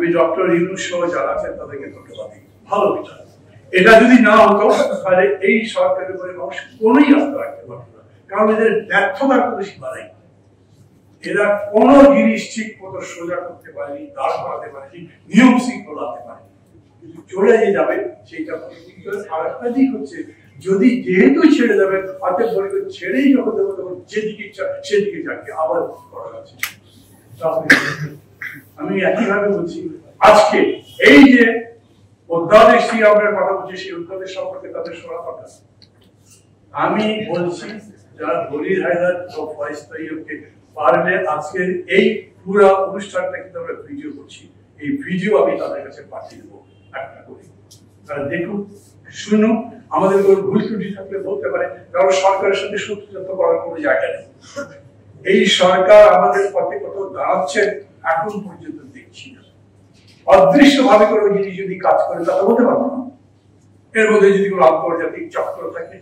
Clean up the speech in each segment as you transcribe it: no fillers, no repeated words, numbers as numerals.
আমি ডক্টর ইউনূস সহ যারা আছেন তাদেরকে ধন্যবাদ দিই। ভালো বিচার। এটা যদি না হতো তাহলে এই সরকারের উপরে মানুষ কোনোই আস্থা রাখতে পারত না, কারণ এদের ব্যর্থতার কোনো সীমা নেই। এরা কোনো জিনিস ঠিক মতো সোজা করতে পারেনি, দাঁড় করাতে পারেনি, নিয়ম শৃঙ্খলা আনতে পারেনি। কিন্তু চলে যে যাবে সেইটা আর একটা দিক হচ্ছে, যদি যেহেতু ছেড়ে যাবে হাতে বলে ছেড়েই যখন দেবো তখন যেদিকে ইচ্ছা সেদিকে যাকে আবার করা যাচ্ছে। আমি একইভাবে বলছি, আজকে এই যে অধ্যাদেশ দিয়ে আমরা কথা বলছি, সেই অধ্যাদেশ সম্পর্কে তাদের শোনা কথা। আমি বলছি যারা দলিল হায়দার ও ফয়েজ তৈয়বকে পারলে আজকের এই পুরো অনুষ্ঠানটা কিন্তু আমরা ভিডিও করছি, এই ভিডিও আমি তাদের কাছে পাঠিয়ে দেবো একটা করে, তারা দেখুন, শুনুন। আমাদের কোনো ভুল ত্রুটি থাকলে বলতে পারে, কারণ সরকারের সাথে শত্রুতা করার কোনো জায়গা নেই। এই সরকার আমাদের পথে কোথাও দাঁড়াচ্ছে এখন পর্যন্ত দেখছি না। অদৃশ্য ভাবে কোনো জিনিস যদি কাজ করে তাহলে বলতে পারবো না। এর মধ্যে যদি কোনো আন্তর্জাতিক চক্র থাকে,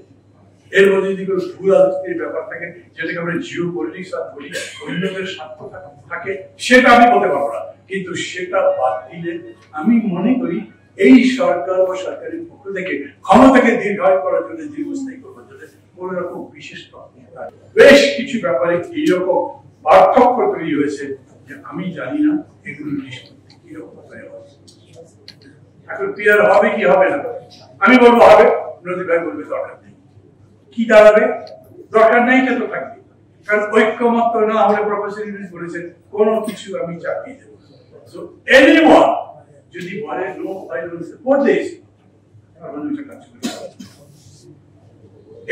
এর মধ্যে যদি কোনো ভূ রাজনীতির ব্যাপার থাকে, যেটাকে আমরা জিও পলিটিক্স আর বলি, অন্যদের স্বার্থ থাকে, সেটা আমি বলতে পারবো না। কিন্তু সেটা বাদ দিলে আমি মনে করি এই সরকার ও সরকারের পক্ষ থেকে ক্ষমতাকে দীর্ঘায়ু করার জন্য, দীর্ঘস্থায়ী করার জন্য কোন রকম বিশেষ বেশ কিছু ব্যাপারে এইরকম পার্থক্য তৈরি হয়েছে যে আমি জানি না এগুলো নিষ্পত্তি কিরকম হয়ে হবে। এখন পিয়ার হবে কি হবে না, আমি বলবো হবে, নদী ভাই বলবে দরকার নেই। কি দাঁড়াবে? দরকার নেই কেন থাকবে, কারণ ঐক্যমত্য না হলে প্রফেসর ইউনূস বলেছেন কোনো কিছু আমি চাপিয়ে দেবো। সো এনিওয়ান যদি বলে no I will support this, তাহলে এটা কাজ করবে।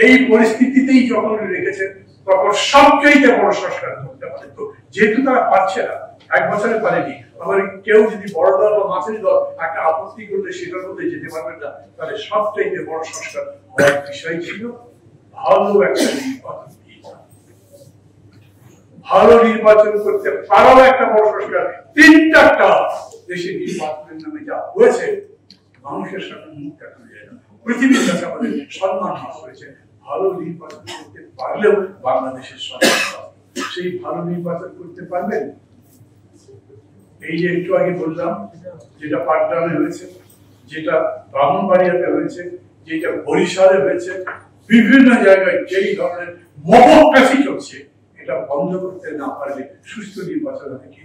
এই পরিস্থিতিতেই যখন রেখেছেন তখন সবচেয়ে বড় সংস্কার করতে পারে। তো যেহেতু তারা পারছে না, এক বছরে পারেনি, আবার কেউ যদি বড় দল বা মাঝারি দল একটা আপত্তি করলে সেটার মধ্যে যেতে পারবেন না, তাহলে সবচেয়ে বড় সংস্কার হওয়ার বিষয় ছিল ভালো একটা নির্বাচন। ভালো নির্বাচন করতে পারাও একটা বড় সংস্কার। তিনটা দেশে নির্বাচনের নামে যা হয়েছে, মানুষের সাথে মুখ দেখা যায় না, পৃথিবীর কাছে আমাদের সম্মান হাস হয়েছে। ভালো নির্বাচন করতে পারলেও বাংলাদেশের সম্মান, সেই ভালো নির্বাচন করতে পারবেন? এই যে একটু আগে বললাম, যেটা পাটগ্রামে হয়েছে, যেটা ব্রাহ্মণবাড়িয়াতে হয়েছে, যেটা বরিশালে হয়েছে, বিভিন্ন জায়গায় যেই ধরনের মহোক্রাসি চলছে, এটা বন্ধ করতে না পারলে সুস্থ নির্বাচন হতে কি